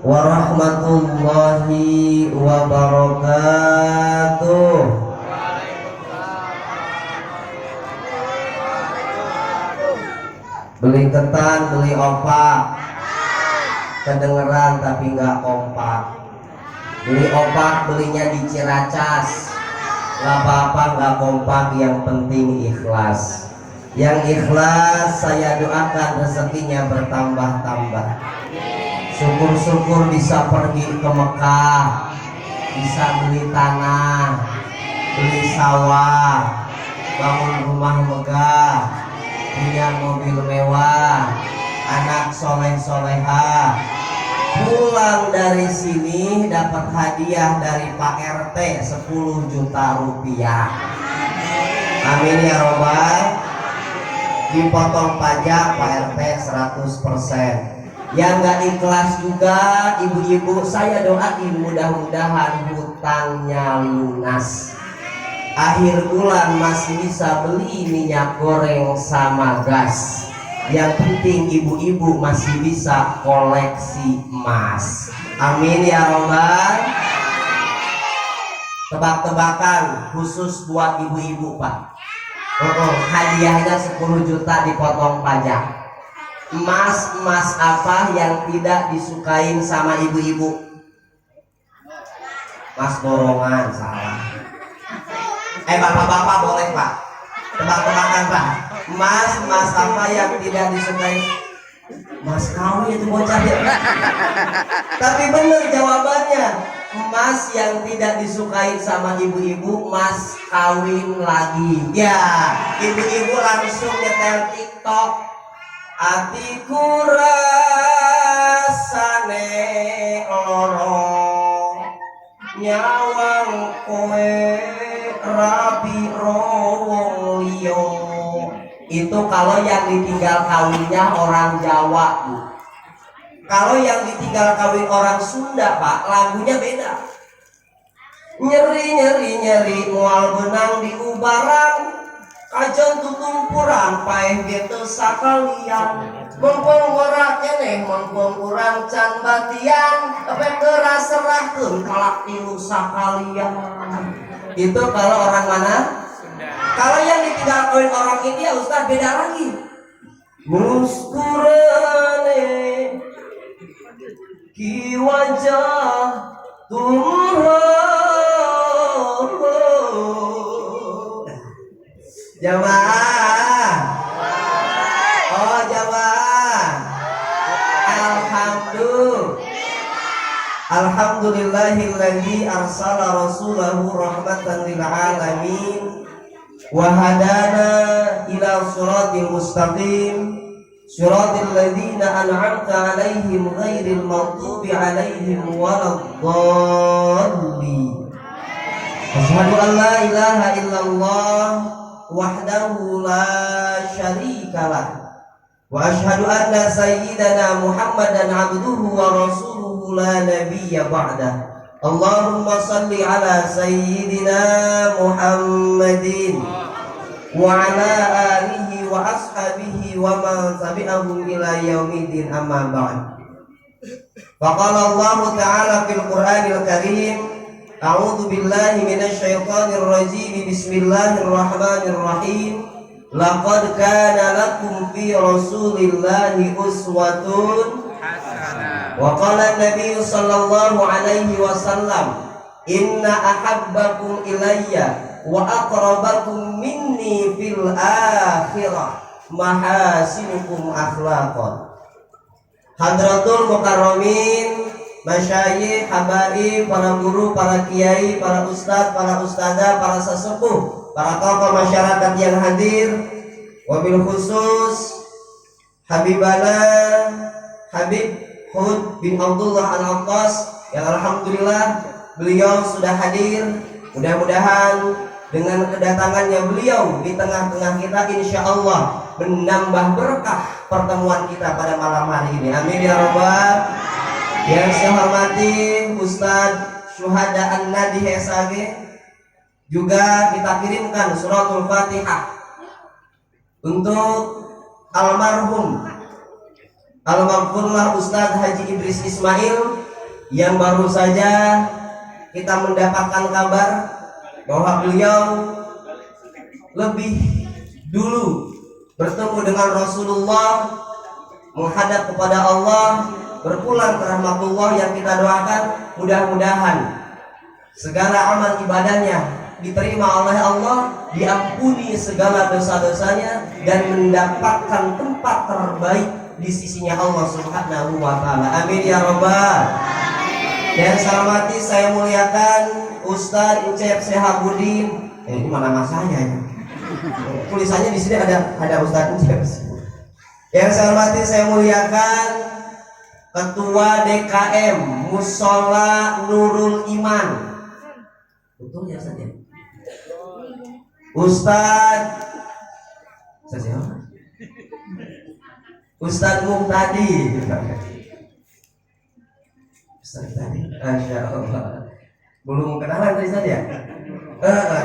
warahmatullahi wabarakatuh. Beli ketan, beli opak, kedengeran tapi nggak kompak. Beli opak, belinya di Ciracas, nggak apa-apa, nggak kompak, yang penting ikhlas. Yang ikhlas saya doakan rezekinya bertambah-tambah. Syukur-syukur bisa pergi ke Mekah, bisa beli tanah, beli sawah, bangun rumah megah, punya mobil mewah, anak soleh-soleha. Pulang dari sini dapat hadiah dari Pak RT 10 juta rupiah. Amin ya robbal. Dipotong pajak Pak RT 100%. Yang gak ikhlas juga ibu-ibu, saya doain mudah-mudahan hutangnya lunas. Akhir bulan masih bisa beli minyak goreng sama gas. Yang penting ibu-ibu masih bisa koleksi emas. Amin ya robbal. Tebak-tebakan khusus buat ibu-ibu Pak. Hadiahnya 10 juta dipotong pajak. Emas apa yang tidak disukain sama ibu-ibu? Mas borongan, salah. Bapak-bapak boleh Pak, tebak-tebakan Pak. Emas apa yang tidak disukai? Mas kawin itu bocah. Tapi benar jawabannya. Emas yang tidak disukai sama ibu-ibu, mas kawin lagi. Ya, ibu-ibu langsung nyetel TikTok. Atiku rasane loro, nyawang kowe rabi rowong liyo. Itu kalau yang ditinggal kawinnya orang Jawa Bu. Kalau yang ditinggal kawin orang Sunda Pak, lagunya beda. Nyeri mual benang di ubaran, kajon tutumpuran paeh gitu sakalian. Mumpung ora keneh, mumpung urang can batian, epek keras serahkeun kalak tilu sakalian. Itu kalau orang mana? Kalau yang ditinggal kawin orang India Ustaz beda lagi. Muskurane ki wajah Tuhan. Jamaah. Oh jamaah. Alhamdulillahilladzi arsala rasulahu rahmatan lil alamin wa hadana ila siratil mustaqim siratil ladzina an'amta 'alaihim ghairil maghdubi 'alaihim waladdallin. Asyhadu an la ilaha illallah wahdahu la syarikalah wa asyhadu anna sayyidana Muhammadan abduhu wa rasuluhu la nabiyya ba'dah. Allahumma salli ala sayyidina Muhammadin wa ala alihi wa ashabihi wa man tabi'ahum ila yaumidin, amma ba'd. Faqala Allah ta'ala fil Qur'anil Karim, a'udzu billahi minasy syaithanir rajim, bismillahir rahmanir rahim. Laqad kana lakum fi rasulillahi uswatun hasanah. Wa qala an-nabiy sallallahu alaihi wasallam, inna ahabbakum ilayya wa aqrabakum minni fil akhirah mahasinukum akhlaqan. Hadratul mukarramin, masyayikh, habaib, para guru, para kiai, para ustadz, para ustadzah, para sesepuh, para tokoh masyarakat yang hadir, wabil khusus Habibana Habib Hud bin Abdullah Al-Aqqas yang alhamdulillah beliau sudah hadir. Mudah-mudahan dengan kedatangannya beliau di tengah-tengah kita insya Allah menambah berkah pertemuan kita pada malam hari ini. Amin ya robbal. Yang saya hormati Ustadz Syuhada An-Nadi SAG, juga kita kirimkan suratul Fatihah untuk almarhum Al-Maghfurlah Ustadz Haji Idris Ismail yang baru saja kita mendapatkan kabar bahwa beliau lebih dulu bertemu dengan Rasulullah, menghadap kepada Allah, berpulang ke rahmatullah, yang kita doakan mudah-mudahan segala amal ibadahnya diterima oleh Allah, diampuni segala dosa-dosanya, dan mendapatkan tempat terbaik di sisinya Allah Subhanahu wa Ta'ala. Amin ya Rabbal. Dan saya hormati, saya muliakan Ustadz Ucep Sehabudin. Ini mana mas saya ya? Tulisannya di sini ada Ustadz Ucep. Yang saya hormati, saya muliakan Ketua DKM Musola Nurul Iman. Betul ya saja. Ustadz Muhtadi. Ustadz tadi, Masya Allah. Belum kenalan tadi saja.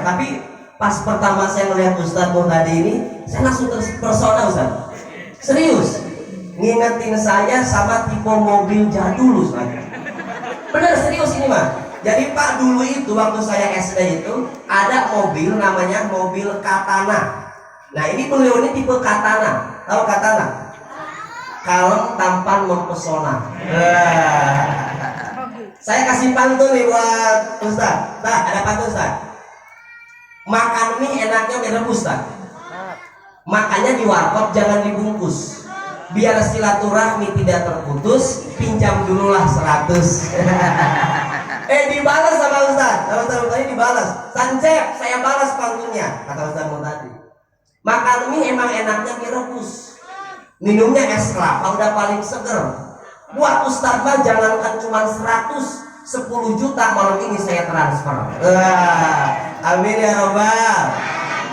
Tapi pas pertama saya melihat Ustadz Muhtadi ini, saya langsung terpesona Ustadz. Serius, ngingetin saya sama tipe mobil jadul Ustadz. Bener serius ini mah. Jadi Pak, dulu itu waktu saya SD itu ada mobil namanya mobil Katana. Nah ini beliau ini tipe Katana. Tahu Katana? Kalem, tampan, mempesona. Saya kasih pantun nih buat Ustaz. Nah, ada pantun Ustaz. Makan mie enaknya mie rebus Ustaz. Makanya di warkop jangan dibungkus. Biar silaturahmi tidak terputus, pinjam dululah 100. Dibalas sama Ustaz. Sama Ustaz tadi dibalas. Sancep, saya balas pantunnya. Kata Ustaz tadi. Makan mie emang enaknya mie rebus. Minumnya es kelapa udah paling seger. Buat Ustaz mah jangankan cuma 100, 10 juta malam ini saya transfer. Amin ya Rabbal.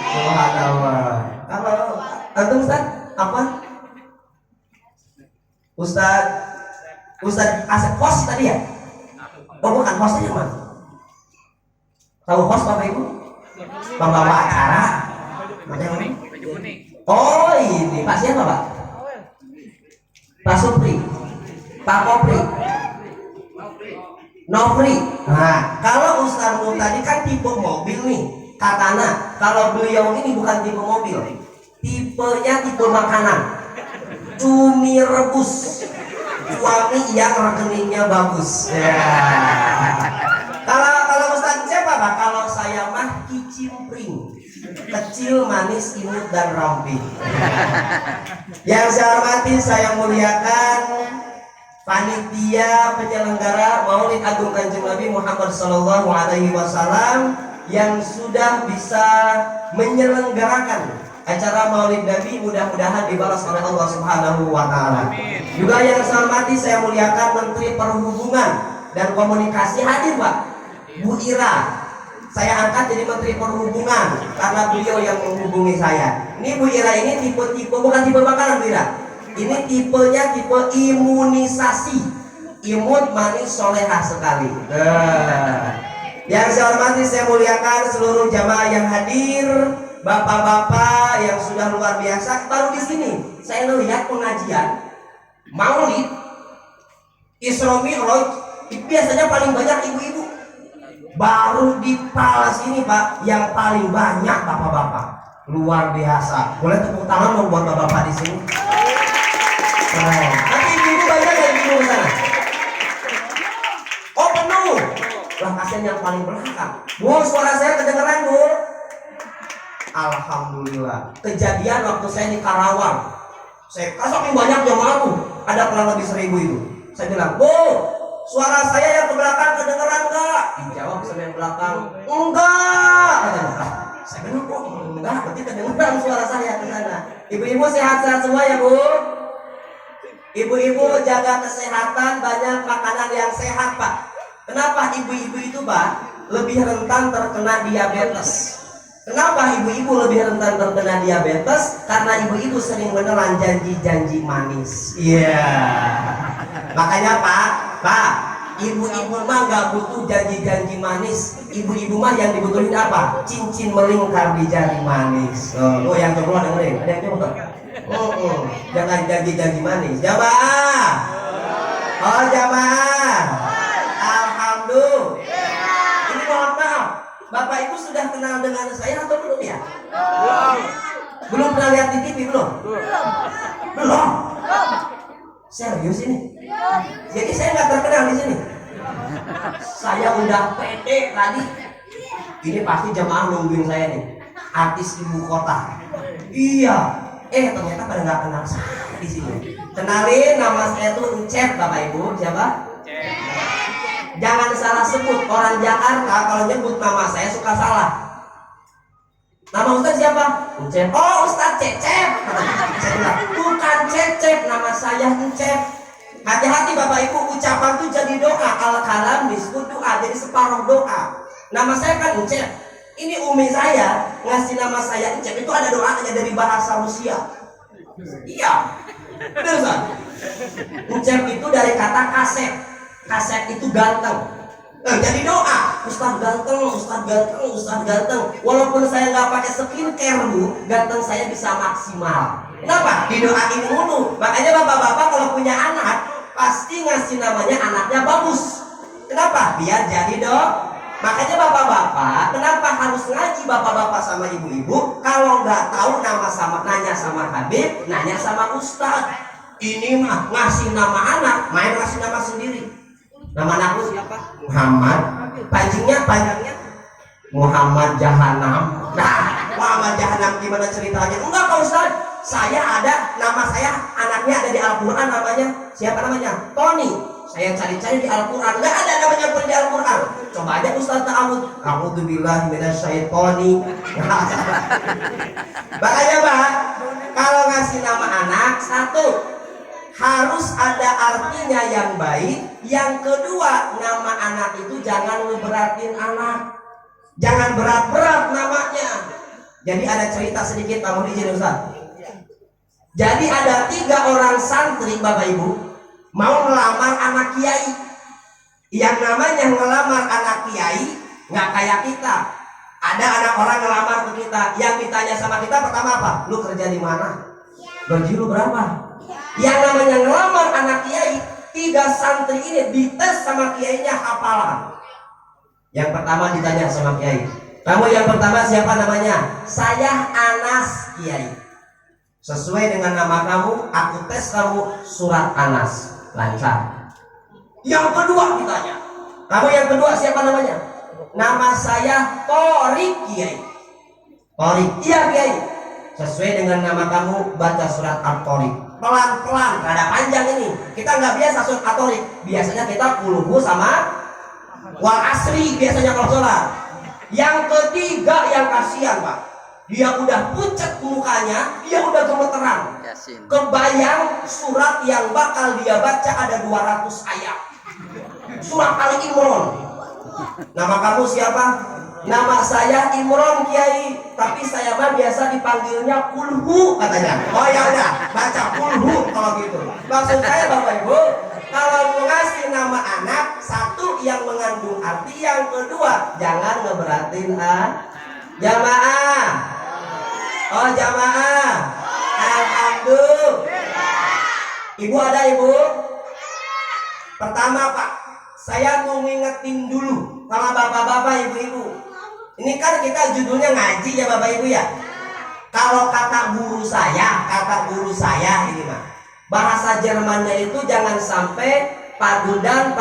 Subhanallah. Kalau antum Ustaz apa? Ustaz Asep host tadi ya? Oh bukan host aja mas. Tahu host Bapak Ibu? Pembawa acara. Oh ini Pak siapa Pak? Pak Supri, Pak Kopri, Nofri. Nah, kalau Ustaz tadi kan tipe mobil nih, Katana. Kalau beliau ini bukan tipe mobil, tipenya tipe makanan. Cumi rebus, suami yang rekeningnya bagus. Ya. Kalau Ustaz siapa Pak? Kalau saya mah kicimpring, kecil, manis, imut dan ramping. Yang saya hormati, saya muliakan panitia penyelenggara Maulid Agung Kanjeng Nabi Muhammad Sallallahu Alaihi Wasallam yang sudah bisa menyelenggarakan acara Maulid Nabi, mudah-mudahan dibalas oleh Allah Subhanahu Wa Taala. Juga yang saya hormati, saya muliakan Menteri Perhubungan dan Komunikasi hadir Pak, Bu Ira. Saya angkat jadi Menteri Perhubungan karena beliau yang menghubungi saya. Ini Bu Ira ini tipe bukan tipe makanan Bu Ira. Ini tipenya tipe imunisasi, imut, manis, solehah sekali. Yang saya hormati, saya muliakan seluruh jamaah yang hadir, bapak-bapak yang sudah luar biasa. Baru di sini saya melihat pengajian Maulid, Isra Mi'raj, biasanya paling banyak ibu-ibu. Baru di Palas ini Pak yang paling banyak bapak-bapak, luar biasa. Boleh tepuk tangan dong buat bapak-bapak di sini. Keren. Nanti ibu banyak ya ibu di sana. Oh penuh. Lah kasihan yang paling belakang. Bu, suara saya kedengeran Bu? Alhamdulillah. Kejadian waktu saya di Karawang, saya saking banyak jemaah tuh, ada kurang lebih 1000 itu. Saya bilang, Bu, suara saya yang ke belakang kedengeran enggak? Dijawab sama yang belakang, enggak. Saya bilang kok enggak, berarti kedengeran suara saya ke sana. Ibu-ibu sehat-sehat semua ya Bu. Ibu-ibu jaga kesehatan, banyak makanan yang sehat Pak. Kenapa ibu-ibu itu Pak lebih rentan terkena diabetes? Kenapa ibu-ibu lebih rentan terkena diabetes? Karena ibu-ibu sering menelan janji-janji manis. Iya. Makanya Pak, ibu-ibu mah nggak butuh janji-janji manis. Ibu-ibu mah yang dibutuhin apa? Cincin melingkar di jari manis. Oh, yang kedua dengerin. Ada yang coba? Jangan janji-janji manis. Jamaah. Oh jamaah. Bapak Ibu sudah kenal dengan saya atau belum ya? Belum pernah lihat di TV belum? Belum. Serius ini? Jadi saya nggak terkenal di sini. Saya udah pede tadi. Ini pasti jamaah nungguin saya nih. Artis ibu kota. Iya. Ternyata pada nggak kenal saya di sini. Kenalin, nama saya tuh Encep, Bapak Ibu. Siapa? Jangan salah sebut. Orang Jakarta kalau nyebut nama saya suka salah. Nama Ustaz siapa? Encep. Oh, Ustaz Cecep. Saya bilang, bukan Cecep, nama saya Encep. Hati-hati Bapak Ibu, ucapan itu jadi doa. Al-kalam disebut doa, jadi separuh doa. Nama saya kan Encep. Ini umi saya ngasih nama saya Encep, itu ada doanya dari bahasa Rusia. Iya, benar Ustaz. Encep itu dari kata kaset. Kaset itu ganteng. Jadi doa, Ustaz ganteng, Ustaz ganteng, Ustaz ganteng. Walaupun saya nggak pakai skincare bu, ganteng saya bisa maksimal. Kenapa? Didoain dulu. Makanya bapak-bapak kalau punya anak pasti ngasih namanya anaknya bagus. Kenapa? Biar jadi dong. Makanya bapak-bapak, kenapa harus ngaji bapak-bapak sama ibu-ibu? Kalau nggak tahu nama sama nanya sama Habib, nanya sama Ustaz. Ini mah ngasih nama anak, main ngasih nama sendiri. Nama anakku siapa? Muhammad. Panjangnya Muhammad Jahanam. Nah, Muhammad Jahanam gimana ceritanya? Enggak Pak Ustaz. Saya ada, nama saya anaknya ada di Al-Quran, namanya siapa namanya? Tony. Saya cari-cari di Al-Quran, nggak ada namanya pun di Al-Quran. Coba aja Ustaz ta'awud. A'udzubillahi minasyaitonir. Makanya Pak, kalau ngasih nama anak, satu, harus ada artinya yang baik. Yang kedua, nama anak itu jangan ngeberatin anak. Jangan berat-berat namanya. Jadi ada cerita sedikit, kamu izin Ustaz. Jadi ada 3 orang santri Bapak Ibu mau melamar anak kiai. Yang namanya ngelamar anak kiai nggak kayak kita. Ada anak orang ngelamar ke kita, yang ditanya sama kita pertama apa? Lu kerja di mana? Gaji lu berapa? Yang namanya ngelamar anak kiai, 3 santri ini dites sama kiainya hafalan. Yang pertama ditanya sama kiai, kamu yang pertama siapa namanya? Saya Anas Kiai. Sesuai dengan nama kamu, aku tes kamu surat Anas. Lancar. Yang kedua ditanya, kamu yang kedua siapa namanya? Nama saya Torik Kiai. Torik, iya Kiai. Sesuai dengan nama kamu, baca surat At-Torik. Pelan-pelan, rada panjang ini. Kita nggak biasa surat At-Torik. Biasanya kita kuluhu sama wal asri biasanya kalau sholat. Yang ketiga yang kasihan Pak, dia udah pucat mukanya, dia udah gemeteran. Kebayang surat yang bakal dia baca ada 200 ayat. Surat Al-Imran. Nama kamu siapa? Nama saya Imron Kiai, tapi saya mah biasa dipanggilnya Kulhu katanya. Oh ya udah, baca Kulhu kalau gitu. Maksud saya Bapak Ibu, kalau mau ngasih nama anak, satu yang mengandung arti, yang kedua jangan ngeberatin jamaah. Oh jamaah. Alhamdulillah. Ibu ada ibu? Pertama Pak, saya mau ngingetin dulu sama bapak-bapak ibu-ibu. Ini kan kita judulnya ngaji ya Bapak Ibu ya. Kalau kata guru saya ini mah, bahasa Jermannya itu jangan sampai padudan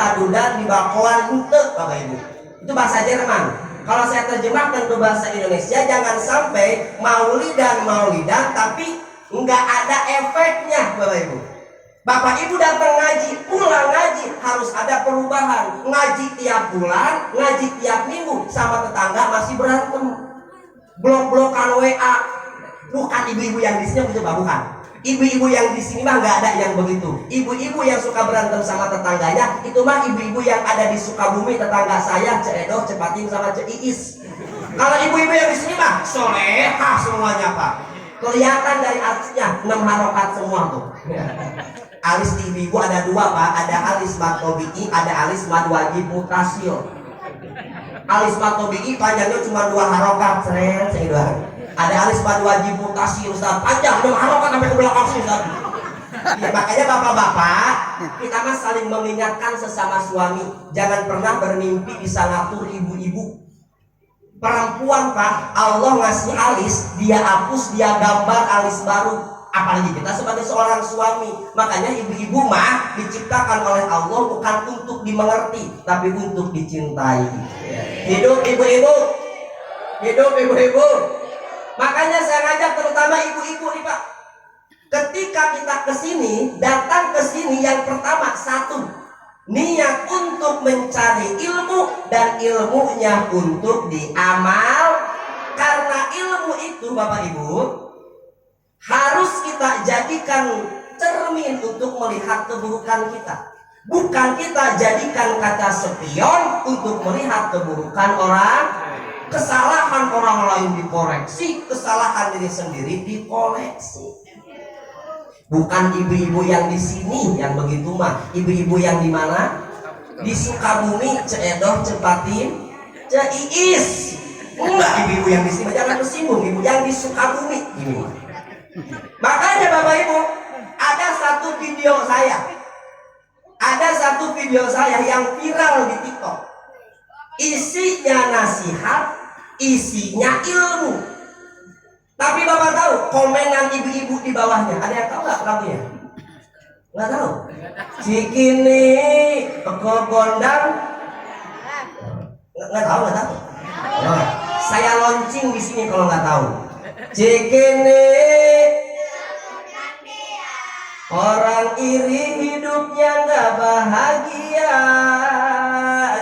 di bakoan ente Bapak Ibu. Itu bahasa Jerman. Kalau saya terjemahkan ke bahasa Indonesia, jangan sampai maulidan tapi nggak ada efeknya Bapak Ibu. Bapak Ibu datang ngaji, pulang ngaji, harus ada perubahan. Ngaji tiap bulan, ngaji tiap minggu, sama tetangga masih berantem. Blok-blokan WA. Bukan ibu-ibu yang di sini bukan. Ibu-ibu yang di sini mah nggak ada yang begitu. Ibu-ibu yang suka berantem sama tetangganya, itu mah ibu-ibu yang ada di Sukabumi, tetangga saya, Ceedoh, Cepatin sama Ceiis. Kalau ibu-ibu yang di sini mah solehah semuanya Pak. Kelihatan dari alisnya 6 harokat semua tuh. Alis di ibu ada 2 Pak, ada alis matobi'i, ada alis mad wajib mutasil. Alis matobi'i panjangnya cuma 2 harokat, ada alis mad wajib mutasil Ustaz, panjang 6 harokat sampai ke belakang sini Ustaz. Ya, makanya bapak-bapak, kita mah saling mengingatkan sesama suami, jangan pernah bermimpi bisa ngatur ibu-ibu. Perempuan Pak, Allah ngasih alis, dia hapus, dia gambar alis baru. Apalagi kita sebagai seorang suami. Makanya ibu-ibu mah diciptakan oleh Allah bukan untuk dimengerti, tapi untuk dicintai. Hidup ibu-ibu, hidup ibu-ibu. Makanya saya ngajak terutama ibu-ibu nih Pak. Ketika kita kesini, datang ke sini yang pertama satu, niat untuk mencari ilmu dan ilmunya untuk diamal. Karena ilmu itu Bapak Ibu harus kita jadikan cermin untuk melihat keburukan kita. Bukan kita jadikan kaca spion untuk melihat keburukan orang. Kesalahan orang lain dikoreksi, kesalahan diri sendiri dikoleksi. Bukan ibu-ibu yang di sini yang begitu mah, ibu-ibu yang di mana? Di Sukabumi, Ceedoh, Cepatin, Ceiis. Enggak, ibu-ibu yang di sini jangan tersinggung, ibu yang di Sukabumi ini. Makanya Bapak Ibu, ada satu video saya yang viral di TikTok. Isinya nasihat, isinya ilmu. Tapi Bapak tahu komenan ibu-ibu di bawahnya, ada yang tahu nggak lagunya? Nggak tahu. Cikini kegondang, nggak tahu. Oh, saya launching di sini kalau nggak tahu. Cikini orang iri hidupnya nggak bahagia.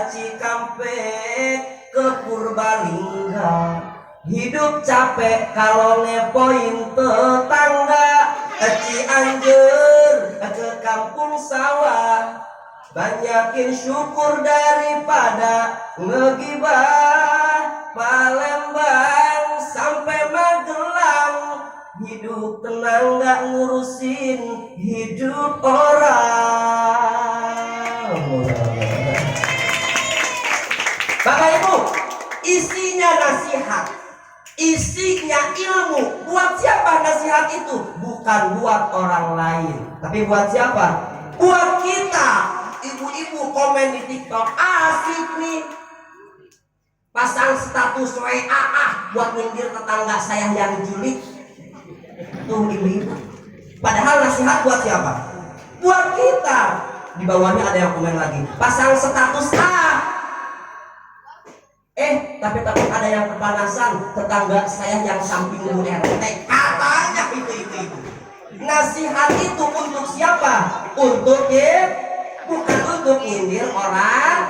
Cikampek ke Purbalingga. Hidup capek kalau ngepoin tetangga. Cianjur ke kampung sawah. Banyakin syukur daripada ngegibah. Palembang sampai Magelang. Hidup tenang gak ngurusin hidup orang. Bapak Ibu, isinya nasihat, isinya ilmu. Buat siapa nasihat itu? Bukan buat orang lain, tapi buat siapa? Buat kita. Ibu-ibu komen di TikTok, asik nih, pasang status WA buat nyindir tetangga saya yang julid. Tuh ibu-ibu. Padahal nasihat buat siapa? Buat kita. Di bawahnya ada yang komen lagi, pasang status tapi ada yang kepanasan, tetangga saya yang samping RT. Katanya itu. Nasihat itu untuk siapa? Untuk bukan untuk nyindir orang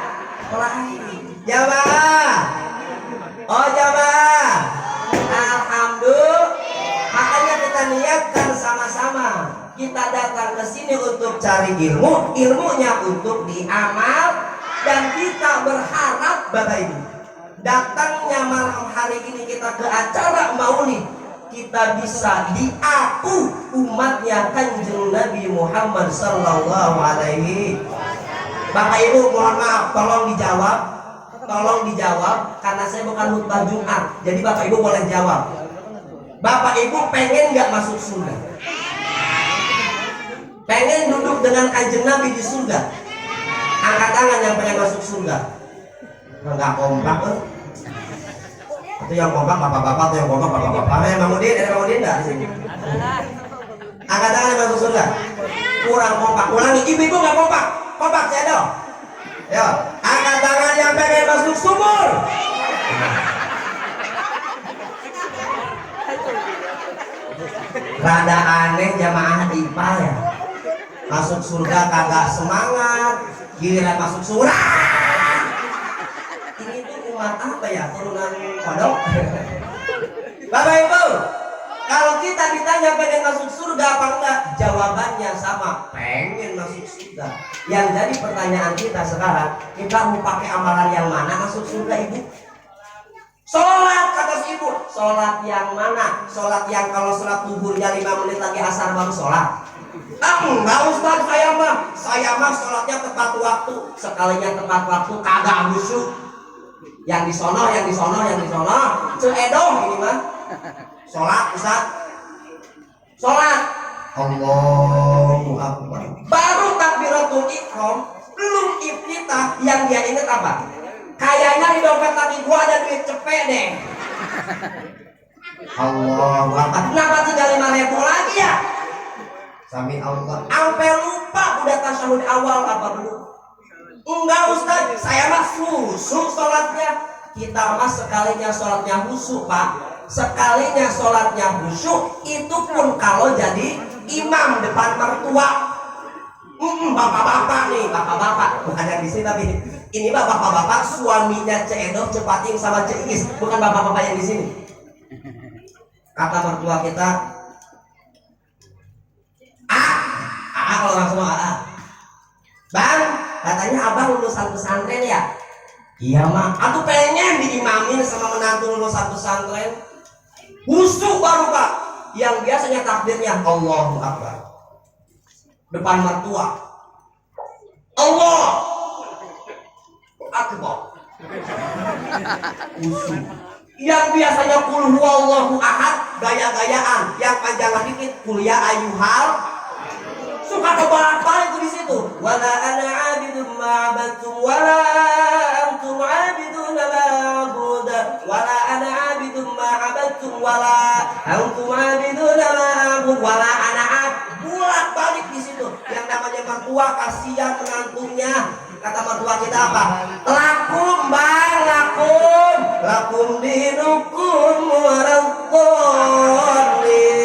lain. Jamaah. Oh jamaah. Alhamdulillah. Makanya kita niatkan sama-sama. Kita datang ke sini untuk cari ilmu, ilmunya untuk diamal, dan kita berharap Bapak Ibu, datangnya malam hari ini kita ke acara maulid, kita bisa diaku umatnya Kanjeng Nabi Muhammad sallallahu alaihi. Bapak Ibu mohon maaf, tolong dijawab karena saya bukan khutbah Jumat, jadi Bapak Ibu boleh jawab. Bapak Ibu pengen nggak masuk surga? Pengen duduk dengan Kanjeng Nabi di surga? Angkat tangan yang pengen masuk surga. Enggak kompak tuh. Itu yang kompak bapak-bapak, atau yang kompak bapak-bapak. Ada Bang Udin enggak di sini? Angkat tangan yang masuk surga. Kurang kompak. Ulangi, ibu-ibu enggak kompak. Kompak saya dong. Yo, angkat tangan yang pengen masuk sumur. Rada aneh jamaah IPA ya. Masuk surga kagak semangat, giliran masuk surga. Ini tuh umat apa ya? Turunan kodok. Bapak Ibu, kalau kita ditanya pengen masuk surga apa enggak? Jawabannya sama, pengen masuk surga. Yang jadi pertanyaan kita sekarang, kita mau pakai amalan yang mana masuk surga Ibu? Sholat, kata si ibu. Sholat yang mana? Sholat yang kalau sholat duhurnya 5 menit lagi asar baru sholat? Enggak Ustaz, saya mah sholatnya tepat waktu. Sekalinya tepat waktu kagak khusyuk. Yang di sono. Ceedoh ini mah. Sholat Ustaz. Sholat. Allahu Akbar. Baru takbiratul ihram, belum iftitah, yang dia ingat apa? Kayaknya di dompet lagi gua ada duit cepet deh. Allah, kenapa tinggal 5.000 lagi ya? Sami Allah, sampai lupa udah tasyahud awal apa belum? Enggak Ustaz, saya mah khusyuk sholatnya. Kita mah sekalinya sholatnya khusyuk Pak. Sekalinya sholatnya khusyuk itu pun kalau jadi imam depan mertua. Bapak-bapak nih, bapak-bapak bukan yang di sini tapi ini bapak-bapak suaminya Cik Edo, Cepating sama Cik Is, bukan bapak-bapak yang di sini. Kata mertua kita, kalau langsung Bang, katanya abang lulusan pesantren ya? Iya mak, aku pengen diimamin sama menantu lulusan pesantren. Khusyuk baru Pak, yang biasanya takbirnya Allahu Akbar depan mertua, Allah Akbar. Khusyuk. Yang biasanya qul huwallahu ahad gaya-gayaan, yang panjang dikit kuliah ayuhal. Suka kebolak-balik itu di situ. Wala ana 'abidun ma 'abadtum wala antum 'abidun ma a'bud. Wala ana 'abidun ma 'abadtum wala antum 'abidun ma a'bud. Wala ana bolak-balik di situ. Yang namanya mertua kasihan menantunya. Kata mertua kita apa? Lakum bang, lakum. Lakum dinukum warahmatullahi.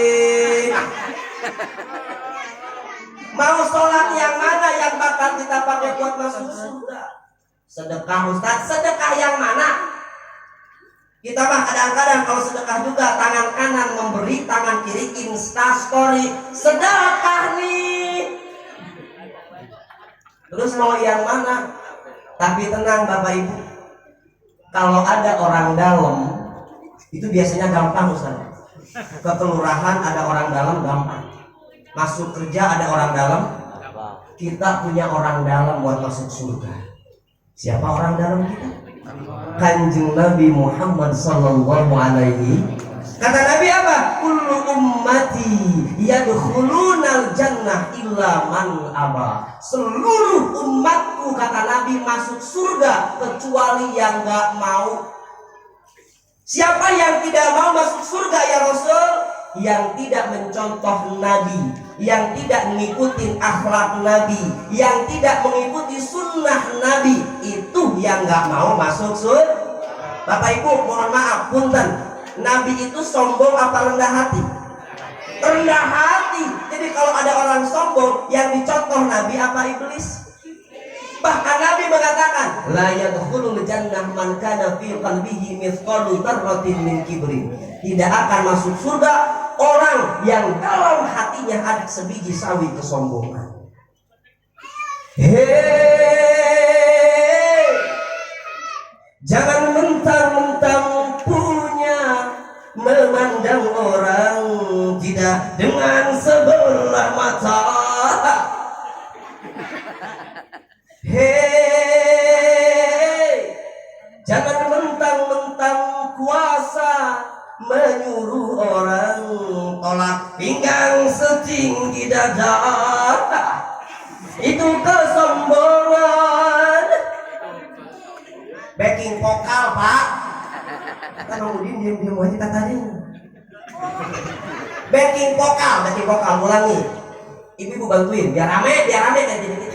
Mau sholat yang mana yang bakal kita pakai buat masuk surga? Sedekah Ustaz, sedekah yang mana? Kita mah kadang-kadang kalau sedekah juga tangan kanan memberi, tangan kiri instastory sedekah nih. Terus mau yang mana? Tapi tenang Bapak Ibu, kalau ada orang dalam itu biasanya gampang Ustaz. Ke kelurahan ada orang dalam gampang. Masuk kerja ada orang dalam, kita punya orang dalam buat masuk surga. Siapa orang dalam kita? Kanjeng Nabi Muhammad sallallahu alaihi. Kata Nabi apa? Kullu ummati yadkhulunal jannah illa man aba. Seluruh umatku kata Nabi masuk surga kecuali yang enggak mau. Siapa yang tidak mau masuk surga ya Rasul? Yang tidak mencontoh Nabi, yang tidak mengikuti akhlak Nabi, yang tidak mengikuti sunnah Nabi, itu yang nggak mau masuk surga. Bapak Ibu mohon maaf, punten, Nabi itu sombong apa rendah hati? Rendah hati. Jadi kalau ada orang sombong, yang dicontoh Nabi apa iblis? Bahkan Nabi mengatakan, la yadkhulul jannah man kana fi qalbihi mithqalu dzarratin min kibrin. Tidak akan masuk surga orang yang dalam hatinya ada sebiji sawi kesombongan. Hei, jangan mentang-mentang punya, memandang orang tidak dengan sebelah mata. Hei, jangan mentang-mentang kuasa menyuruh orang tolak pinggang setinggi dada. Itu kesombongan. Backing vokal Pak. Kan Udin diam-diam aja katanya. Backing vokal ulangi. Ibu bantuin biar rame kayak gini.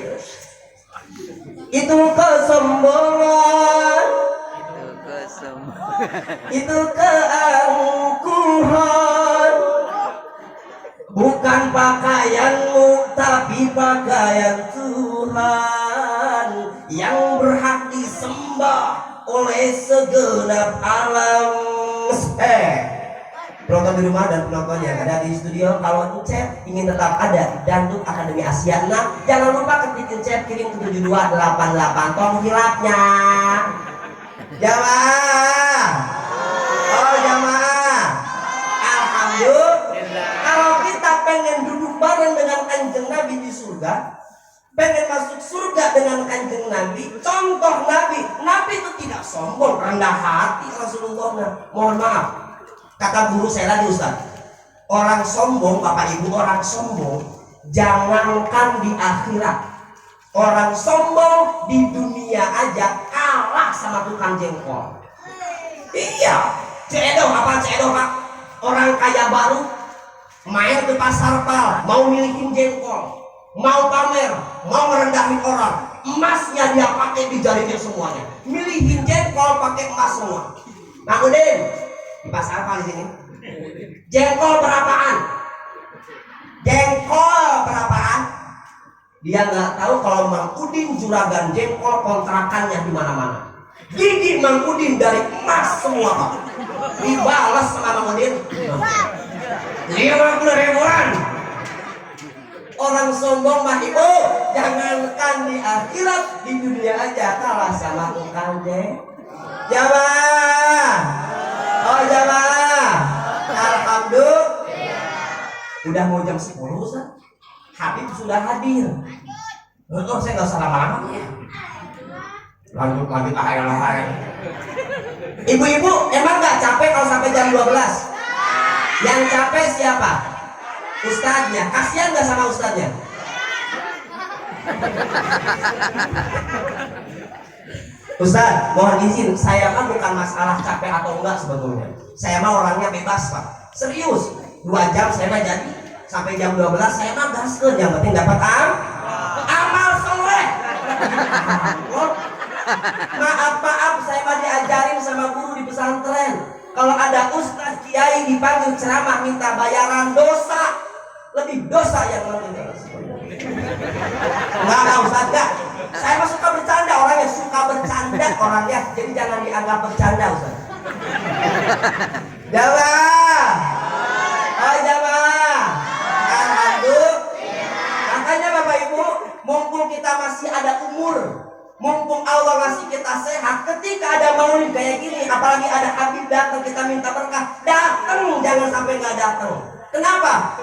Itu kesombongan. Itu keangkuhan. Bukan pakaianmu tapi pakaian Tuhan yang berhak disembah oleh segenap alam. Penonton di rumah dan penonton yang ada di studio, kalau chat ingin tetap ada Dangdut Akademi Asyana, jangan lupa ketikin chat kirim ke 7288 tong hilapnya. Jamaah. Oh jamaah. Alhamdulillah. Kalau kita pengen duduk bareng dengan kanjeng Nabi di surga, pengen masuk surga dengan kanjeng Nabi, contoh Nabi itu tidak sombong, rendah hati Rasulullah. Mohon maaf, kata guru saya lagi Ustaz, orang sombong Bapak Ibu, orang sombong jangankan di akhirat, orang sombong di dunia aja kalah sama tukang jengkol. Iya, cedoh apa cedoh Pak? Orang kaya baru main ke pasar Pal, mau milikin jengkol, mau pamer, mau merendahin orang, emasnya dia pakai di jarinya semuanya, milihin jengkol pakai emas semua. Bang Udin, di pasar Pal di sini, jengkol berapaan? Jengkol berapaan? Dia nggak tahu kalau Mang Udin juragan jengkol kontrakannya di mana-mana. Gigi Mang Udin dari emas semua Pak. Dibalas sama Mang Udin 50 ribuan. Orang sombong mah Ibu, jangankan di akhirat, di dunia aja kalah sama tukang jengkol. Jamaah, oh jamaah, alhamdulillah. Udah mau jam 10 Ustaz, Habib sudah hadir. Oh, saya nggak usah lama-lama ya. Lanjut akhir. Ibu-ibu emang nggak capek kalau sampai jam 12? Yang capek siapa? Ustadznya. Kasihan nggak sama ustadznya? Ustadz, mohon izin, saya kan bukan masalah capek atau enggak sebetulnya. Saya mah orangnya bebas Pak. Serius, 2 jam saya mah jadi. Sampai jam 12 saya mah gaskeun, yang penting dapat amal soleh. Maaf, saya mah diajarin sama guru di pesantren. Kalau ada ustaz kiai dipanggil ceramah minta bayaran dosa, lebih dosa yang meninggal. Enggak ustaz, enggak. Saya mah suka bercanda, orangnya suka bercanda orangnya, jadi jangan dianggap bercanda ustaz. Jamaah, oh jamaah, alhamdulillah. Makanya Bapak Ibu, mumpung kita masih ada umur, mumpung Allah ngasih kita sehat, ketika ada maulid kayak gini, apalagi ada Habib datang kita minta berkah, datang, jangan sampai nggak datang. Kenapa?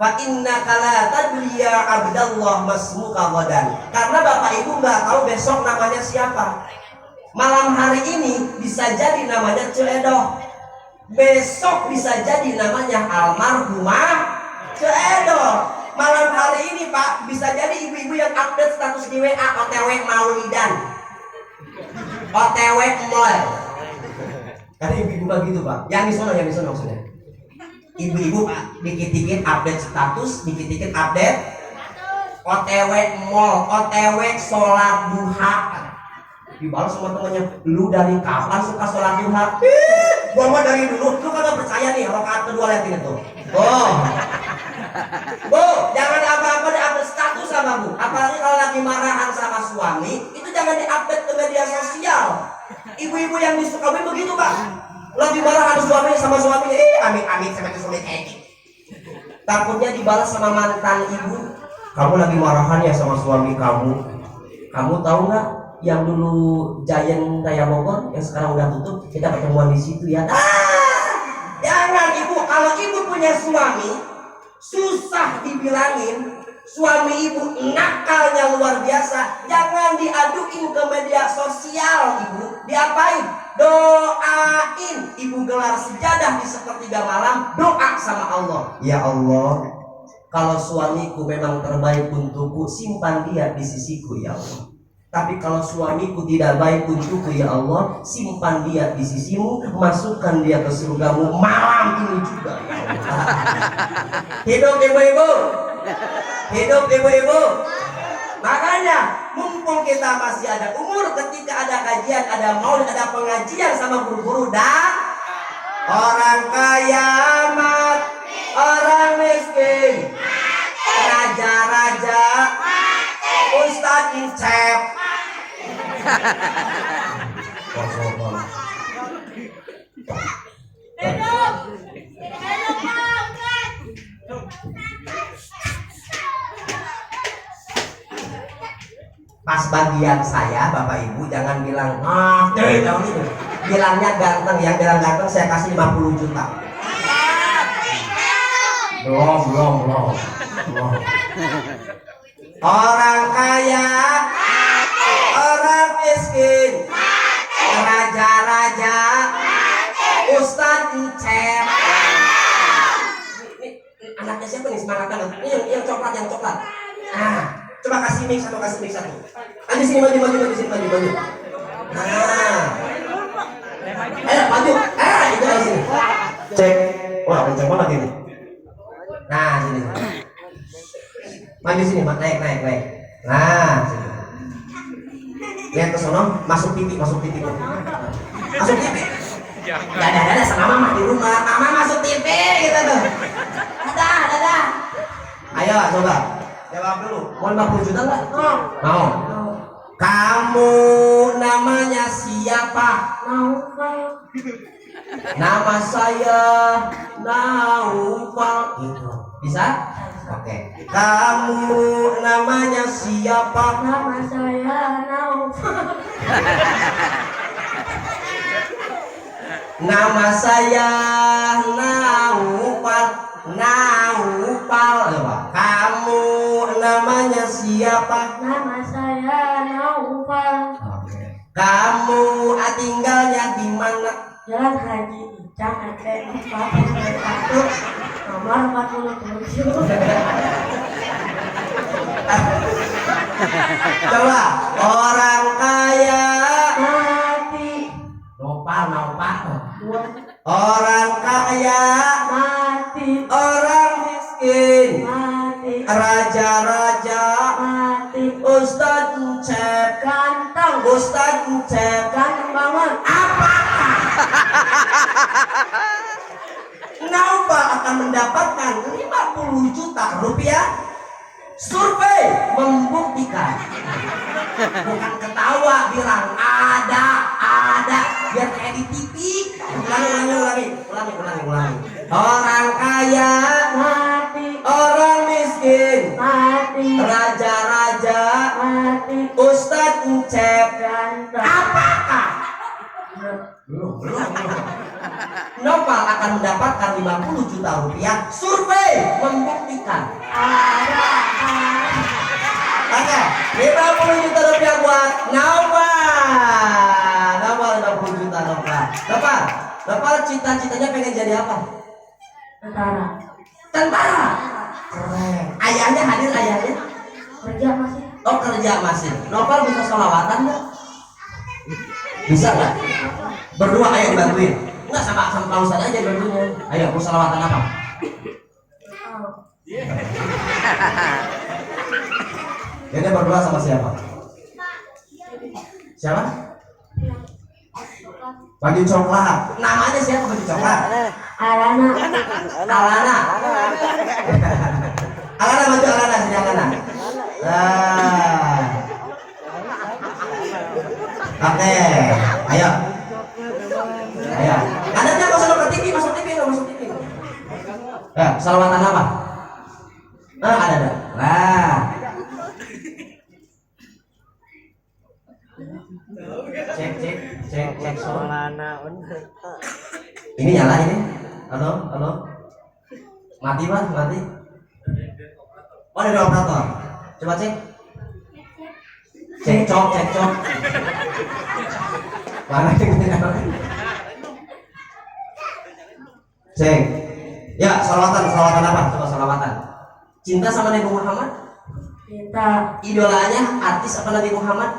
Fa innaka la tadri ya abdallah masmuka ghadan. Karena Bapak Ibu nggak tahu besok namanya siapa. Malam hari ini bisa jadi namanya Ceedoh, besok bisa jadi namanya almarhumah Ceedoh. Malam hari ini Pak, bisa jadi ibu-ibu yang update status di WA OTW maulidan, OTW mall. Karena ibu-ibu begitu Pak. Yang di sana maksudnya. Ibu-ibu Pak, dikit-dikit update status, dikit-dikit update OTW mall, OTW sholat duha. Dibalas sama temannya, lu dari kapan suka sholat duha? Gua mah dari dulu. Lu kagak percaya nih, rakaat kedua liatin itu. Oh. Bu, jangan apa-apa di-update status sama Bu. Apalagi kalau lagi marahan sama suami, itu jangan di-update ke media sosial. Ibu-ibu yang di Sukabumi begitu Pak. Lagi marahan suami sama suaminya, amit-amit sama suami kayak gitu. Takutnya dibalas sama mantan ibu. Kamu lagi marahan ya sama suami kamu. Kamu tahu nggak yang dulu Giant Raya Bogor yang sekarang udah tutup, kita pertemuan di situ ya. Jangan Ibu, kalau Ibu punya suami susah dibilangin, suami Ibu nakalnya luar biasa, jangan diaduin ke media sosial Ibu. Diapain? Doain. Ibu gelar sejadah di sepertiga malam, doa sama Allah. Ya Allah, kalau suamiku memang terbaik untukku, simpan dia di sisiku ya Allah. Tapi kalau suamiku tidak baik untukku ya Allah, simpan dia di sisimu, masukkan dia ke surgamu malam ini juga ya Allah. Hidup ibu-ibu, hidup ibu-ibu. Makanya mumpung kita masih ada umur, ketika ada kajian, ada maulid, ada pengajian sama guru-guru, dan orang kaya mati, orang miskin, raja-raja, Ustadz Incep. Pas bagian saya, Bapak Ibu jangan bilang bilangnya ganteng. Yang bilang ganteng saya kasih 50 juta. Belum. Orang kaya, orang miskin, raja-raja, Ustadz Incep. Ini anaknya siapa nih, semangat banget. Ini yang coklat. Coba kasih mix satu. Di sini maju. Nah. Ayo maju. Itu di sini. Cek. Wah, kenceng banget ini. Nah, sini. Maju sini, naik. Nah, sini. Lihat ke sono, masuk pipi. Masuk pipi. Dadah sama mama di rumah. Mama masuk TV gitu tuh. Dadah. Ayo coba. Jawab dulu. Mau 50 juta enggak? Mau. Kamu namanya siapa? Nama saya Naufal. Gitu. Bisa? Oke. Kamu namanya siapa? Nama saya Naufal. Nama saya Naufal. Coba. Kamu namanya siapa? Nama saya Naufal. Oke. Kamu tinggalnya di mana? Jalan Haji Icang RT 41 nomor 47. Coba. Orang kaya Mati. Nopal. Orang kaya Mati. orang miskin, Mati. raja-raja, Mati. Ustadz Cep, Ganteng. Ustadz Cep, Ganteng banget. apakah Naufal akan mendapatkan 50 juta rupiah? Survei membuktikan. Bukan ketawa bilang ada biar kayak di TV. Ulangi. Orang kaya Mati. orang miskin, Mati. raja-raja, Mati. Ustadz Cep, Ganteng. apakah belum. Naufal akan mendapatkan 50 juta rupiah? Survei membuktikan. Oke, 50 juta rupiah buat Naufal. 50 juta Naufal cita-citanya pengen jadi apa? Tentara. Keren. Ayahnya hadir, ayahnya? Kerja masih. Oh, kerja masih. Naufal bisa sholawatan nggak? Bisa nggak? Berdua, ayo dibantuin. Enggak, sama Pak Ustadz aja bantunya. Ayo, mau sholawatan apa? Jadi berdua sama siapa? Siapa? Baju coklat. Namanya siapa baju coklat? Alana. Alana baju Alana sini Alana. Nah. Oke, ayo. Adanya masuk TV. Ya, salawatan apa? Ada. Nah. Cek ini nyala ini. Halo. Mati. Oh, ada operator. Coba cek. Cek. Mana cek. Ya, salawatan apa? Coba salawatan. Cinta sama Nabi Muhammad? Cinta. Idolanya artis apa Nabi Muhammad?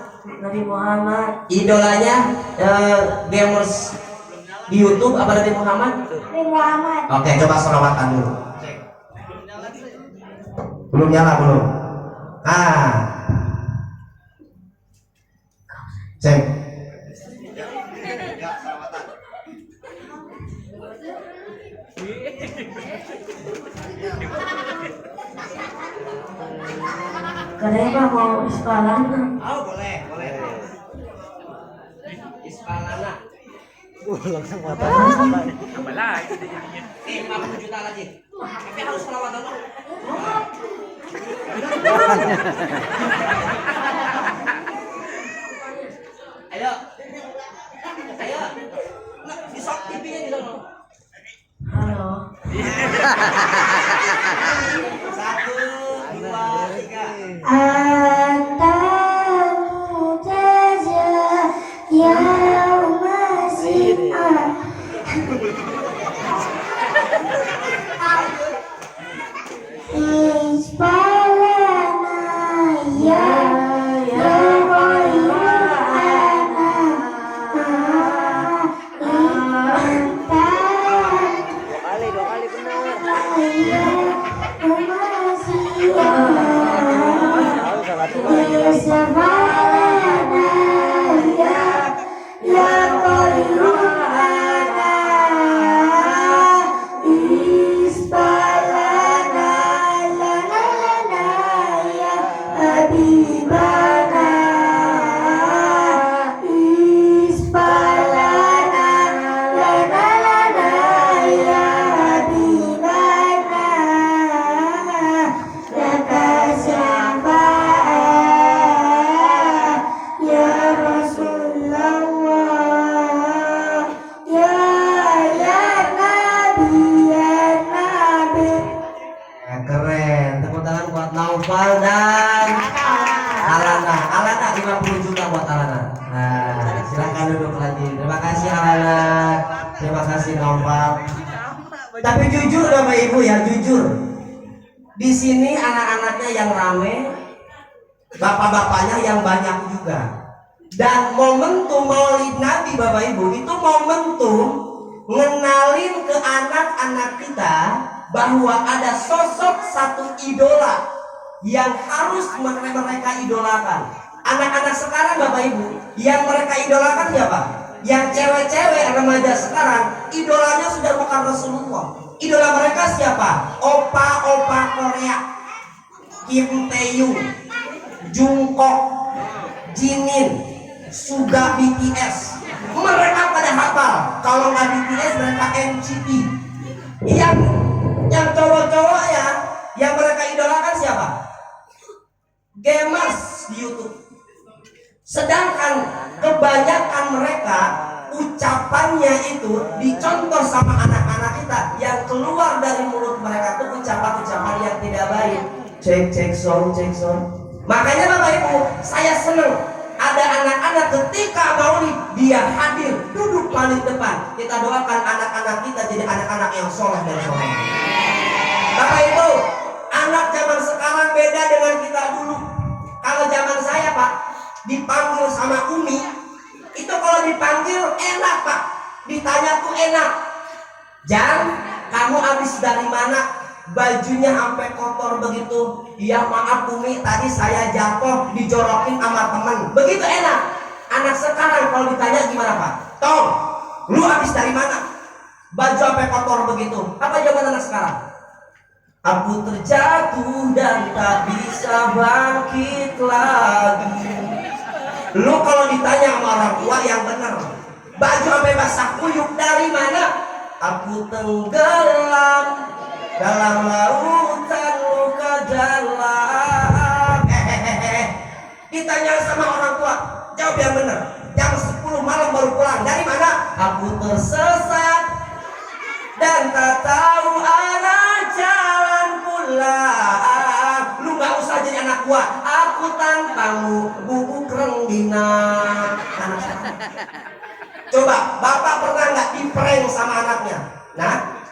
Nabi Muhammad. Idolanya gamers di YouTube apa Nabi Muhammad? Nabi Muhammad. Oke, coba salawatan dulu. Belum nyala. Cek. Kenapa mau Ispalana? Oh, boleh. Ispalana. Langsung mata. Tambah lagi. 50 juta lagi. Tapi harus salawatan dulu. Ayo. Nah, di shop TV-nya di sana. Halo. 1, 2, 3. Antamu jaja yauma si'ah. Ispalana ya ana Rasulullah, ya Nabi, ya Nabi. Keren. Tepuk tangan buat Naufal dan Alana. Alana 50 juta buat Alana. Nah, silakan duduk lagi. Terima kasih Alana. Terima kasih Naufal. Tapi jujur Bapak Ibu ya, jujur. Di sini anak-anaknya yang rame, bapak-bapaknya yang banyak juga. Dan momentum Maulid Nabi Bapak Ibu itu momentum ngenalin ke anak-anak kita bahwa ada sosok satu idola yang harus mereka idolakan. Anak-anak sekarang Bapak Ibu yang mereka idolakan siapa? Yang cewek-cewek remaja sekarang idolanya sudah bukan Rasulullah. Idola mereka siapa? Opa-opa Korea, Kim Taeyong, Jungkook, Jimin, Suga BTS. Mereka pada hafal. Kalau nggak BTS mereka NCT. Yang cowok-cowok ya, yang mereka idolakan siapa? Gamers di YouTube. Sedangkan kebanyakan mereka ucapannya itu dicontoh sama anak-anak kita, yang keluar dari mulut mereka itu ucapan-ucapan yang tidak baik. Cek sound. Makanya Bapak Ibu, saya senang ada anak-anak ketika Maulid dia hadir duduk paling depan. Kita doakan anak-anak kita jadi anak-anak yang soleh dan soleh. Bapak Ibu, anak zaman sekarang beda dengan kita dulu. Kalau zaman saya Pak, dipanggil sama Umi, itu kalau dipanggil enak Pak, ditanya tuh enak. Jang, kamu habis dari mana? Bajunya sampai kotor begitu. Ya maaf Umi, tadi saya jatuh dijorokin sama teman. Begitu enak. Anak sekarang kalau ditanya gimana Pak? Tong, lu habis dari mana? Baju sampai kotor begitu. Apa jawaban anak sekarang? Aku terjatuh dan tak bisa bangkit lagi. Lu kalau ditanya sama orang tua yang benar, baju sampai basah kuyup dari mana? Aku tenggelam dalam lautan luka dalam. Ditanya sama orang tua, jawab yang benar. Jam 10 malam baru pulang. Dari mana? Aku tersesat dan tak tahu arah jalan pulang. Lu gak usah jadi anak gua. Aku tantangmu, bubuk renggina. Anak saya. Coba, bapak pernah nggak di-prank sama anaknya? Nah,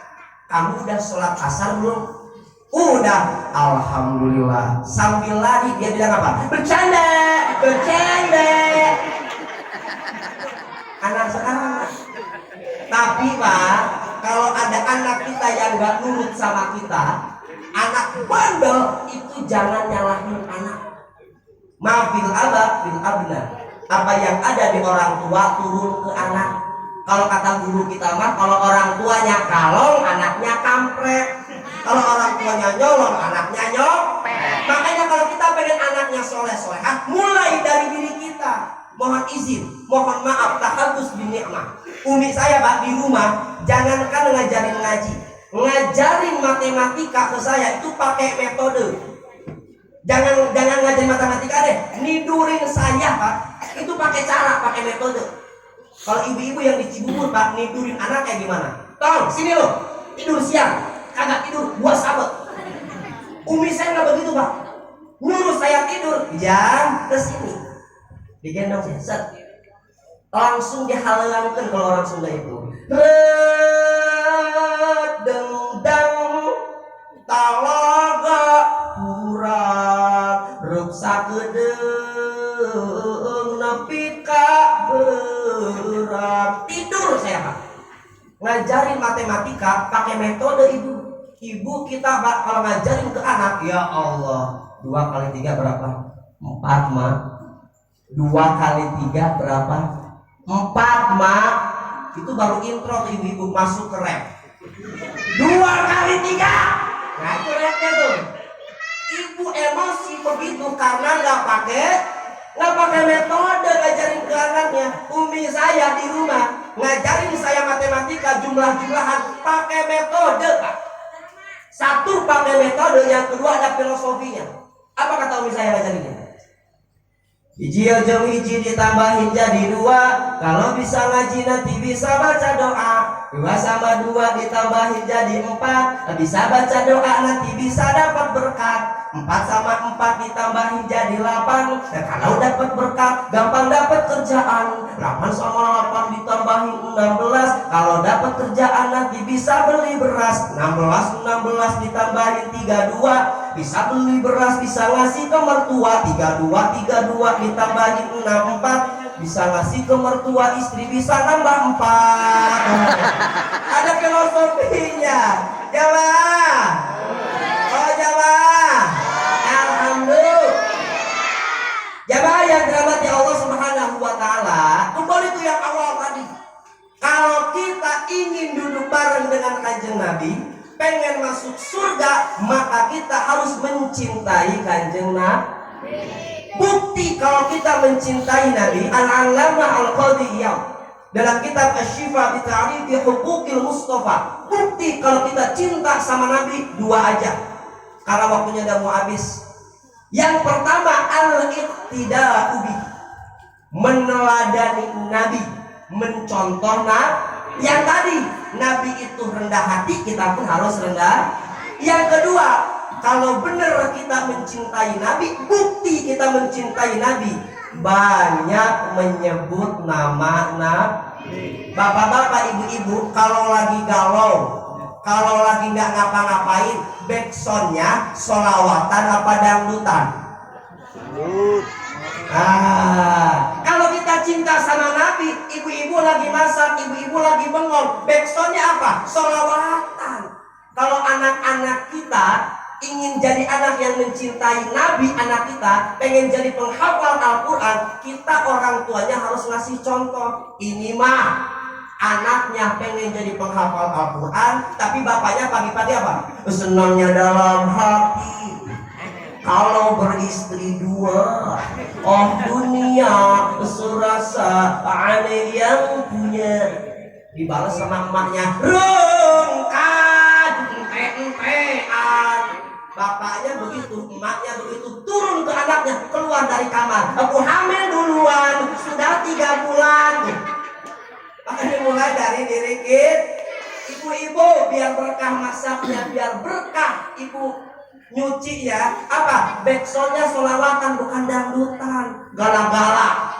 kamu udah sholat asar belum? Udah, alhamdulillah. Sambil lari dia bilang apa? Bercanda. Anak sekarang. Tapi Pak, kalau ada anak kita yang nggak nurut sama kita, anak bandel, itu jangan nyalahin anak. Mafil abad fil abna. Apa yang ada di orang tua turun ke anak. Kalau kata guru kita mah, kalau orang tuanya kalong, anaknya kampret. Kalau orang tuanya nyolong, anaknya nyopet. Makanya kalau kita pengen anaknya soleh-solehah, mulai dari diri kita. Mohon izin, mohon maaf, tahadus bin ni'mah. Umi saya Pak di rumah, jangankan ngajarin ngaji, ngajarin matematika ke saya itu pakai metode. Jangan ngajarin matematika deh, nidurin saya Pak, itu pakai cara, pakai metode. Kalau ibu-ibu yang di Cibubur Pak, nidurin anak kayak gimana? Tolong sini lo, tidur siang, kagak tidur, gua sabet. Umi saya nggak begitu Pak, nyuruh saya tidur jam ke sini, digendong saya, set. Langsung dihalangkan kalau orang Sunda itu. Redengdang talaga kurang ruksa gedeng nepi ka berat. Tidur saya Pak. Ngajarin matematika pakai metode ibu. Ibu kita Pak kalau ngajarin ke anak, ya Allah, 2 kali 3 berapa? 4 Mak. 2 kali 3 berapa? 4 Mak. Itu baru intro tuh ibu-ibu masuk ke rap. 2 kali 3. Nah itu rapnya tuh. Ibu emosi begitu karena nggak pakai metode ngajarin ke anaknya. Umi saya di rumah ngajarin saya matematika jumlah-jumlahan pakai metode Pak. Satu pakai metode, yang kedua ada filosofinya. Apa kata umi saya ngajarinnya? Hiji jeung hiji ditambahin jadi 2. Kalau bisa ngaji nanti bisa baca doa. 2 sama 2 ditambahin jadi 4. Bisa baca doa nanti bisa dapat berkat. 4 sama 4 ditambahin jadi 8. Dan kalau dapat berkat gampang dapat kerjaan. 8 sama 8 ditambahin 16. Kalau dapat kerjaan nanti bisa beli beras. 16 ditambahin 32. Bisa beli beras, bisa ngasih ke mertua. 32 ditambahin 64. Bisa ngasih ke mertua, istri bisa nambah 4. Ada filosofinya. Jamaah. Oh jamaah. Alhamdulillah. Jamaah yang dirahmati Allah Subhanahu wa taala, kembali ke yang awal tadi. Kalau kita ingin duduk bareng dengan Kanjeng Nabi, pengen masuk surga, maka kita harus mencintai Kanjeng Nabi. Bukti kalau kita mencintai Nabi, Al-Allamah Al-Qadhi Iyad dalam kitab Asy-Syifa bi Ta'rifi Huquqil Mustafa, bukti kalau kita cinta sama Nabi 2 aja. Karena waktunya udah mau habis. Yang pertama al-iqtida'u bi, meneladani Nabi, mencontoh Nabi. Yang tadi Nabi itu rendah hati, kita pun harus rendah. Yang kedua, kalau benar kita mencintai Nabi, bukti kita mencintai Nabi, banyak menyebut nama Nabi. Bapak-bapak, ibu-ibu, kalau lagi galau, kalau lagi nggak ngapa-ngapain, backsoundnya sholawatan apa dangdutan? Kalau kita cinta sama Nabi, ibu-ibu lagi masak, ibu-ibu lagi bengong, backsoundnya apa? Sholawatan. Kalau anak-anak kita ingin jadi anak yang mencintai Nabi, anak kita pengen jadi penghafal Al-Quran, kita orang tuanya harus ngasih contoh. Ini mah anaknya pengen jadi penghafal Al-Quran, tapi bapaknya pagi-pagi apa? Senangnya dalam hati kalau beristri 2. Oh dunia serasa aneh yang punya. Dibalas sama emaknya, rungkan ente-entean. Bapaknya begitu, emaknya begitu, turun ke anaknya, keluar dari kamar. Aku hamil duluan, sudah 3 bulan. Makanya mulai dari diri kita. Ibu-ibu biar berkah masaknya, biar berkah ibu nyuci ya. Apa? Backsoundnya sholawatan bukan dangdutan. Gala-gala.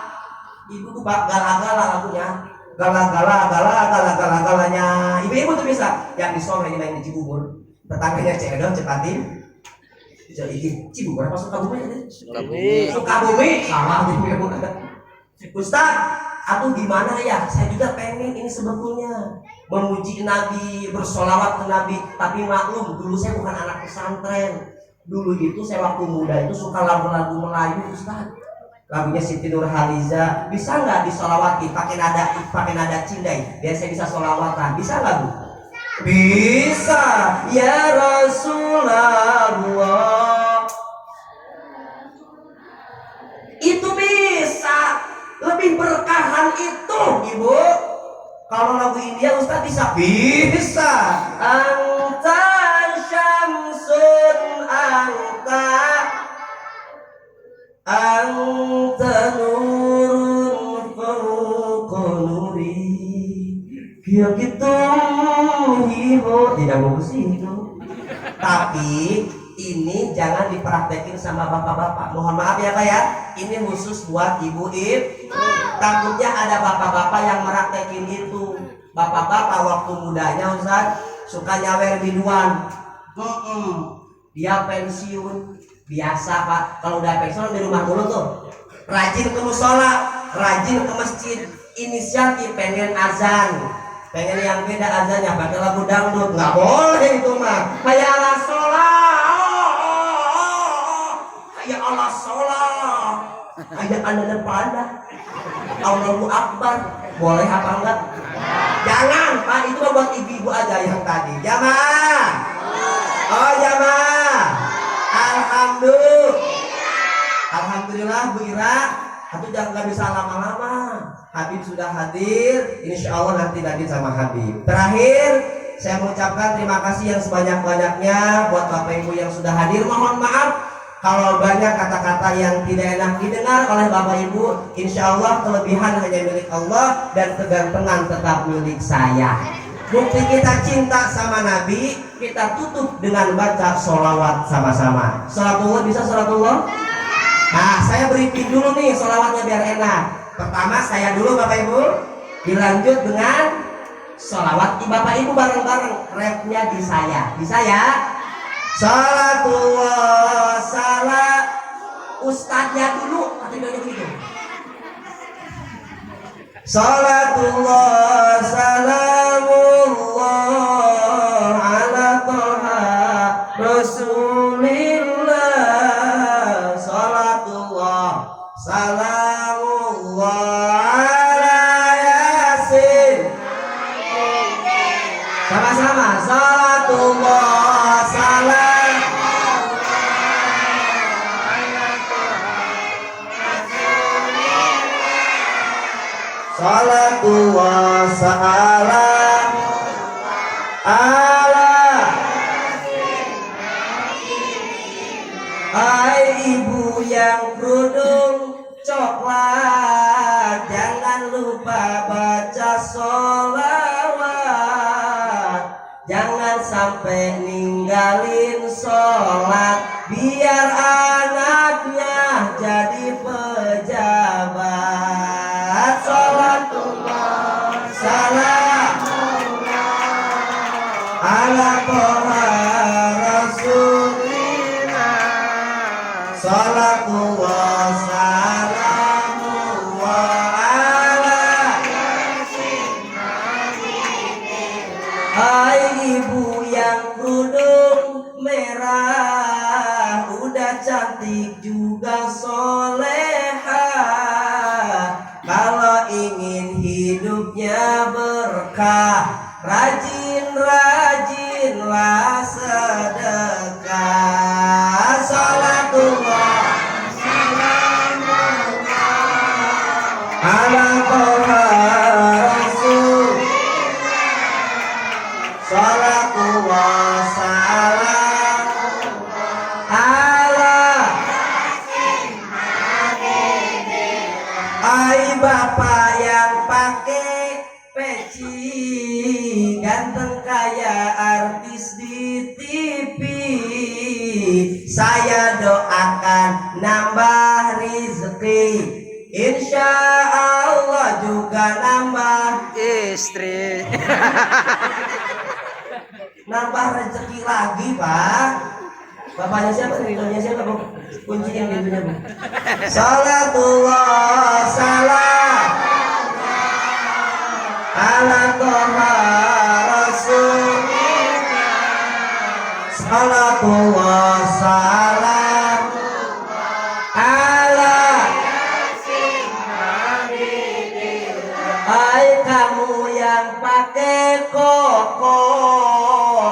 Ibu tuh gala-gala lagunya. Gala-galanya. Ibu-ibu tuh bisa. Yang di sore main di Cibubur. Tetangganya Cedon cepatin. Jadi Cibubur apa Sukabumi? Sukabumi. Salah ibu-ibu. Ustaz, atau gimana ya? Saya juga pengen ini sebetulnya memuji Nabi, bersolawat ke Nabi. Tapi maklum, dulu saya bukan anak pesantren. Dulu itu saya waktu muda itu suka lagu-lagu Melayu, Ustaz. Lagunya Siti Nurhaliza. Bisa nggak disolawati pakai nada cindai? Biar saya bisa solawatan. Bisa nggak Bu? Bisa. Ya Rasulullah. Itu bisa. Lebih berkahan itu, Ibu. Kalau lagu India Ustaz bisa? Bisa. Anta syamsun anta nurun fawqa nuri. Biar gitu hibo. Tidak mau ke situ. Tapi ini jangan dipraktekin sama bapak-bapak. Mohon maaf ya Pak ya. Ini khusus buat ibu-ibu. Takutnya ada bapak-bapak yang meraktekin itu. Bapak-bapak waktu mudanya Ustaz suka nyawer biduan. Dia pensiun. Biasa Pak, kalau udah pensiun di rumah dulu tuh. Rajin ke musola, rajin ke masjid. Inisiatif pengen azan. Pengen yang beda azannya pakai lagu dangdut. Nggak boleh itu mah. Hayya 'alas sholat. Hayya 'alas sholat. Hayya 'alal falah. Allahu Akbar. Boleh apa enggak? Jangan Pak, itu buat ibu-ibu aja yang tadi. Jamaah. Oh jamaah. Alhamdulillah Bu Ira. Habib jangan nggak bisa lama-lama. Habib sudah hadir. Insya Allah nanti lagi sama Habib. Terakhir saya mengucapkan terima kasih yang sebanyak-banyaknya buat Bapak Ibu yang sudah hadir. Mohon maaf Kalau banyak kata-kata yang tidak enak didengar oleh Bapak Ibu, insya Allah kelebihan hanya milik Allah dan kegantengan tetap milik saya. Bukti kita cinta sama Nabi, kita tutup dengan baca sholawat sama-sama. Sholatullah, bisa sholatullah? Nah, saya briefing dulu nih sholawatnya biar enak. Pertama saya dulu Bapak Ibu, dilanjut dengan sholawat. Bapak Ibu bareng-bareng, rapnya di saya. Bisa ya? Sholatullah salam. Ustadznya dulu, katanya begitu. Sholatullah salamullah ala toha rasulillah. Sholatullah salamullah ala yasin. Sama-sama. Sholatullah salam. Salatu wassalam ala. Hai ibu yang kerudung coklat, jangan lupa baca sholawat. Jangan sampai ninggalin sholat, biar anaknya jadi pejabat. Sholatullah salam ala toha rasulillah. Sholatullah salamullah ala. Hai ibu yang kerudung merah, udah cantik juga soleha. Kalau ingin hidupnya berkah, rajin-rajinlah sedekah. Salatullah ala toha rasul. Salatullah salam ala. Hai bapak yang pakai peci, ganteng kayak artis di TV, saya doakan nambah rezeki, insya Allah juga nambah Istri. nambah rezeki lagi Pak. Bapaknya siapa? Ridhonya siapa Bu? Kunciin pintunya Bu. Salatullah salam ala toha rasulillah. Salatullah salam ala. Hai kamu yang pakai koko,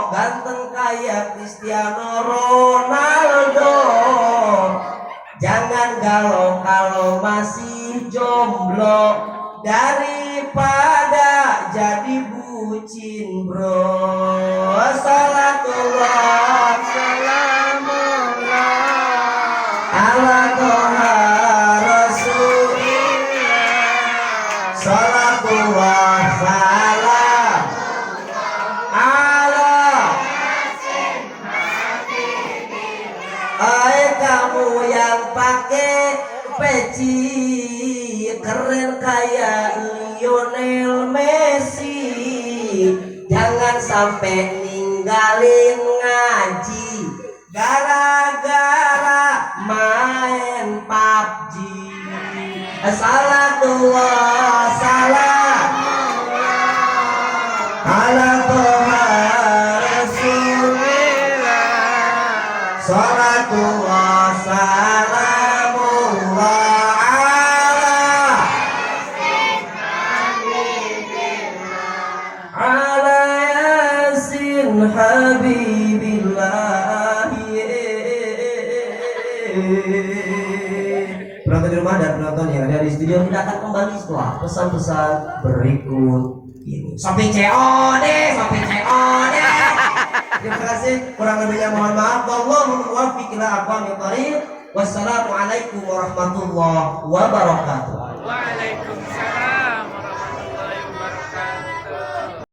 ganteng kayak Cristiano Ronaldo, jangan galau kalau masih jomblo, daripada jadi bucin bro. Salatullah salamullah ala toha rasulillah. Salatullah salam ala. Hai kamu yang pakai peci, keren kayak Lionel Messi, jangan sampai ninggalin ngaji gara-gara main PUBG. Salatullah salam ala toha rasulillah. Salatullah salamullah ala yasin habibillah. Penonton di rumah dan penonton yang ada di studio, kita akan kembali setelah pesan-pesan berikut ini. Sopi COD, Sopi COD. Terima kasih. Kurang lebihnya mohon maaf. Wallahu muwaffiq ila aqwamit thoriq. Wassalamualaikum warahmatullahi wabarakatuh. Waalaikumsalam.